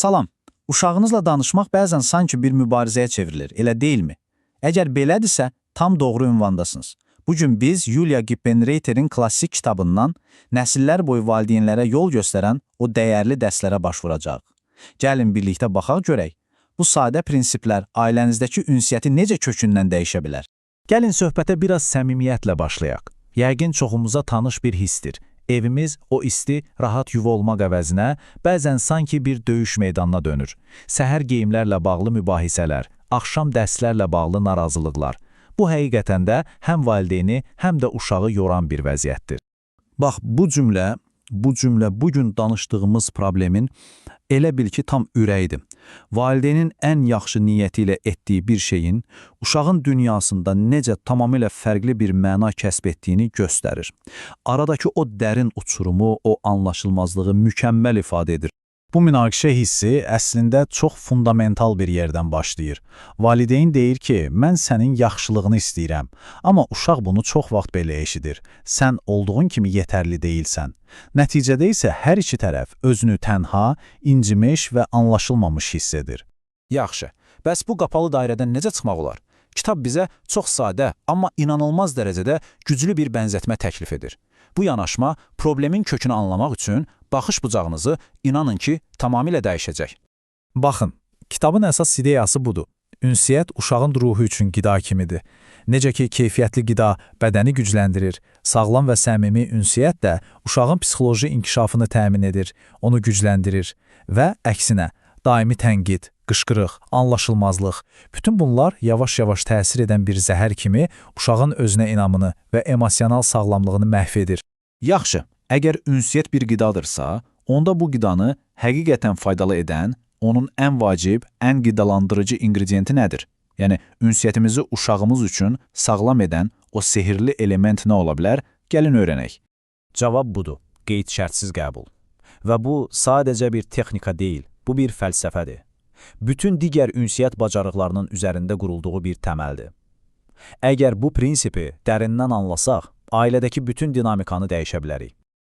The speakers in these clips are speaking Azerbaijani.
Salam, uşağınızla danışmaq bəzən sanki bir mübarizəyə çevrilir, elə deyilmi? Əgər belədirsə, tam doğru ünvandasınız. Bugün biz Yulia Gippenreiter'in klassik kitabından nəsillər boyu valideynlərə yol göstərən o dəyərli dərslərə başvuracaq. Gəlin birlikdə baxaq görək. Bu sadə prinsiplər ailənizdəki ünsiyyəti necə kökündən dəyişə bilər? Gəlin söhbətə biraz səmimiyyətlə başlayaq. Yəqin çoxumuza tanış bir hissdir. Evimiz o isti, rahat yuva olmaq əvəzinə bəzən sanki bir döyüş meydanına dönür. Səhər geyimlərlə bağlı mübahisələr, axşam dərslərlə bağlı narazılıqlar. Bu həqiqətən də həm valideyni, həm də uşağı yoran bir vəziyyətdir. Bax, bu cümlə bugün danışdığımız problemin elə bil ki, tam ürəyidir. Valideynin ən yaxşı niyyəti ilə etdiyi bir şeyin uşağın dünyasında necə tamamilə fərqli bir məna kəsb etdiyini göstərir. Aradakı o dərin uçurumu, o anlaşılmazlığı mükəmməl ifadə edir. Bu münaqişə hissi əslində çox fundamental bir yerdən başlayır. Valideyn deyir ki, mən sənin yaxşılığını istəyirəm, amma uşaq bunu çox vaxt belə eşidir. Sən olduğun kimi yetərli deyilsən. Nəticədə isə hər iki tərəf özünü tənha, incimiş və anlaşılmamış hiss edir. Yaxşı, bəs bu qapalı dairədən necə çıxmaq olar? Kitab bizə çox sadə, amma inanılmaz dərəcədə güclü bir bənzətmə təklif edir. Bu yanaşma problemin kökünü anlamaq üçün baxış bucağınızı inanın ki, tamamilə dəyişəcək. Baxın, kitabın əsas ideyası budur. Ünsiyyət uşağın ruhu üçün qida kimidir. Necə ki, keyfiyyətli qida bədəni gücləndirir, sağlam və səmimi ünsiyyət də uşağın psixoloji inkişafını təmin edir, onu gücləndirir və əksinə, daimi tənqid, qışqırıq, anlaşılmazlıq, bütün bunlar yavaş-yavaş təsir edən bir zəhər kimi uşağın özünə inamını və emosional sağlamlığını məhv edir. Yaxşı, əgər ünsiyyət bir qidadırsa, onda bu qidanı həqiqətən faydalı edən, onun ən vacib, ən qidalandırıcı ingrediyenti nədir? Yəni, ünsiyyətimizi uşağımız üçün sağlam edən o sehirli element nə ola bilər? Gəlin öyrənək. Cavab budur, qeyd şərtsiz qəbul. Və bu sadəcə bir texnika deyil, bu bir fəlsəfədir. Bütün digər ünsiyyət bacarıqlarının üzərində qurulduğu bir təməldir. Əgər bu prinsipi dərindən anlasaq, ailədəki bütün dinamikanı dəyişə bilərik.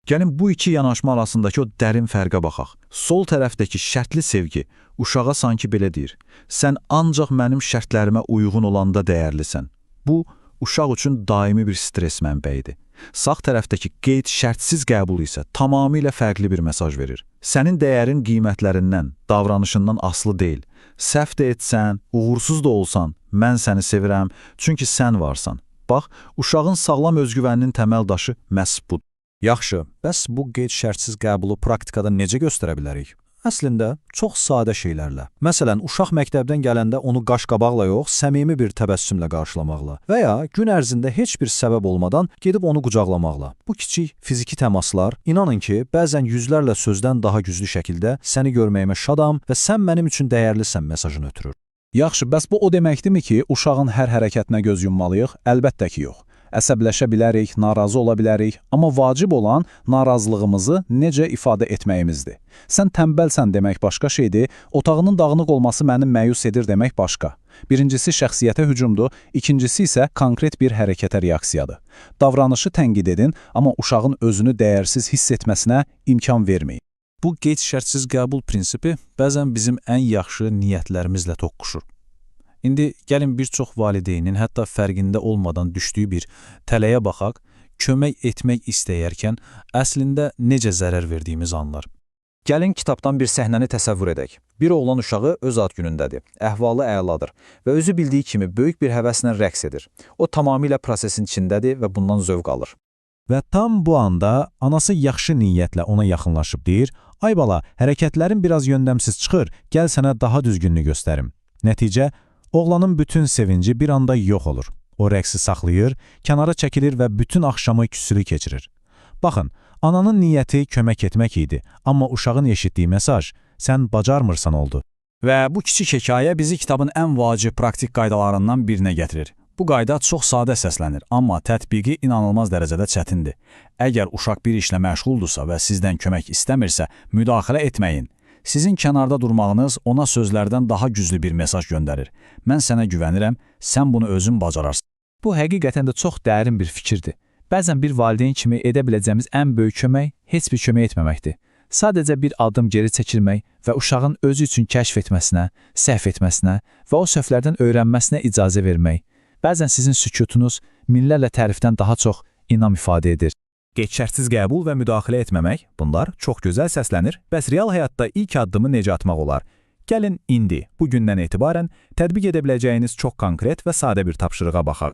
Gəlin bu iki yanaşma arasındakı o dərin fərqə baxaq. Sol tərəfdəki şərtli sevgi uşağa sanki belə deyir: sən ancaq mənim şərtlərimə uyğun olanda dəyərlisən. Bu, uşaq üçün daimi bir stres mənbəyidir. Sağ tərəfdəki qeyd şərtsiz qəbul isə tamamilə fərqli bir mesaj verir. Sənin dəyərin qiymətlərindən, davranışından asılı deyil. Səhv də etsən, uğursuz da olsan, mən səni sevirəm, çünki sən varsan. Bax, uşağın sağlam özgüvəninin təməl daşı məhz budur. Yaxşı, bəs bu qeyd şərtsiz qəbulu praktikada necə göstərə bilərik? Əslində, çox sadə şeylərlə. Məsələn, uşaq məktəbdən gələndə onu qaş-qabaqla yox, səmimi bir təbəssümlə qarşılamaqla və ya gün ərzində heç bir səbəb olmadan gedib onu qucaqlamaqla. Bu kiçik fiziki təmaslar, inanın ki, bəzən yüzlərlə sözdən daha güclü şəkildə səni görməyimə şadam və sən mənim üçün dəyərlisən mesajını ötürür. Yaxşı, bəs bu o deməkdirmi ki, uşağın hər hərəkətinə göz yummalıyıq? Əlbəttə ki, yox. Əsəbləşə bilərik, narazı ola bilərik, amma vacib olan narazılığımızı necə ifadə etməyimizdir. Sən tənbəlsən demək başqa şeydir, otağının dağınıq olması məni məyus edir demək başqa. Birincisi şəxsiyyətə hücumdur, ikincisi isə konkret bir hərəkətə reaksiyadır. Davranışı tənqid edin, amma uşağın özünü dəyərsiz hiss etməsinə imkan verməyin. Bu qeyd şərtsiz qəbul prinsipi bəzən bizim ən yaxşı niyyətlərimizlə toqquşur. İndi gəlin bir çox valideynin hətta fərqində olmadan düşdüyü bir tələyə baxaq, kömək etmək istəyərkən əslində necə zərər verdiyimiz anlar. Gəlin kitabdan bir səhnəni təsəvvür edək. Bir oğlan uşağı öz ad günündədir, əhvalı əladır və özü bildiyi kimi böyük bir həvəslə rəqs edir. O tamamilə prosesin içindədir və bundan zövq alır. Və tam bu anda anası yaxşı niyyətlə ona yaxınlaşıb deyir: "Ay bala, hərəkətlərin biraz yöndəmsiz çıxır, gəl sənə daha düzgününü göstərim." Nəticə, oğlanın bütün sevinci bir anda yox olur. O rəqsi saxlayır, kənara çəkilir və bütün axşamı küsülü keçirir. Baxın, ananın niyyəti kömək etmək idi, amma uşağın eşitdiyi mesaj sən bacarmırsan oldu. Və bu kiçik hekayə bizi kitabın ən vacib praktik qaydalarından birinə gətirir. Bu qayda çox sadə səslənir, amma tətbiqi inanılmaz dərəcədə çətindir. Əgər uşaq bir işlə məşğuldursa və sizdən kömək istəmirsə, müdaxilə etməyin. Sizin kənarda durmağınız ona sözlərdən daha güclü bir mesaj göndərir. Mən sənə güvənirəm, sən bunu özün bacararsan. Bu həqiqətən də çox dərin bir fikirdir. Bəzən bir valideyn kimi edə biləcəyimiz ən böyük kömək heç bir kömək etməməkdir. Sadəcə bir addım geri çəkilmək və uşağın özü üçün kəşf etməsinə, səhv etməsinə və o səhvlərdən öyrənməsinə icazə vermək. Bəzən sizin sükutunuz minlərlə tərifdən daha çox inam ifadə edir. Qeyd-şərtsiz qəbul və müdaxilə etməmək, bunlar çox gözəl səslənir, bəs real həyatda ilk addımı necə atmaq olar? Gəlin indi, bugündən etibarən tətbiq edə biləcəyiniz çox konkret və sadə bir tapşırığa baxaq.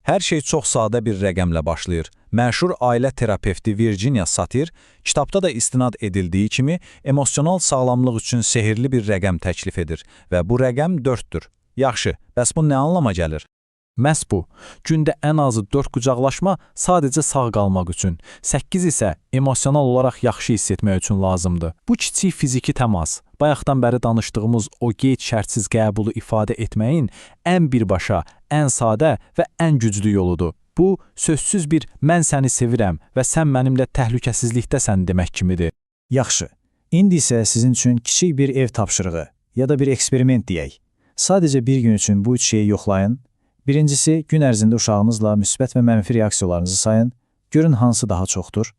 Hər şey çox sadə bir rəqəmlə başlayır. Məşhur ailə terapevti Virginia Satir kitabda da istinad edildiyi kimi emosional sağlamlıq üçün sehirli bir rəqəm təklif edir və bu rəqəm 4-dür. Yaxşı, bəs bu nə anlama gəlir? Məhz bu, gündə ən azı 4 qucaqlaşma sadəcə sağ qalmaq üçün, 8 isə emosional olaraq yaxşı hiss etmək üçün lazımdır. Bu kiçik fiziki təmas, bayaqdan bəri danışdığımız o qeyd-şərtsiz qəbulu ifadə etməyin ən birbaşa, ən sadə və ən güclü yoludur. Bu, sözsüz bir mən səni sevirəm və sən mənimlə təhlükəsizlikdəsən demək kimidir. Yaxşı, indi isə sizin üçün kiçik bir ev tapşırığı ya da bir eksperiment deyək. Sadəcə bir gün üçün bu üç şeyi yoxlayın. Birincisi, gün ərzində uşağınızla müsbət və mənfi reaksiyalarınızı sayın, görün hansı daha çoxdur.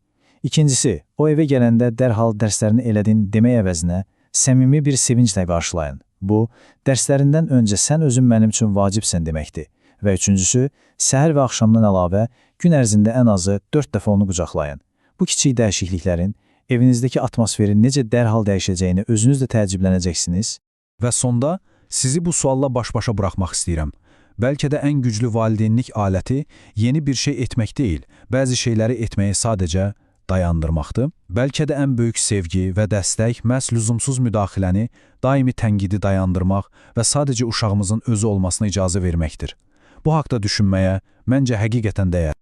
İkincisi, o evə gələndə dərhal dərslərini elədin demək əvəzinə səmimi bir sevinclə qarşılayın. Bu, dərslərindən öncə sən özün mənim üçün vacibsən deməkdir. Və üçüncüsü, səhər və axşamdan əlavə gün ərzində ən azı 4 dəfə onu qucaqlayın. Bu kiçik dəyişikliklərin evinizdəki atmosferin necə dərhal dəyişəcəyini özünüz də təəccüblənəcəksiniz. Və sonda, sizi bu sualla baş-başa buraxmaq istəyirəm. Bəlkə də ən güclü valideynlik aləti yeni bir şey etmək deyil, bəzi şeyləri etməyi sadəcə dayandırmaqdır. Bəlkə də ən böyük sevgi və dəstək məhz lüzumsuz müdaxiləni, daimi tənqidi dayandırmaq və sadəcə uşağımızın özü olmasına icazə verməkdir. Bu haqda düşünməyə məncə həqiqətən dəyər.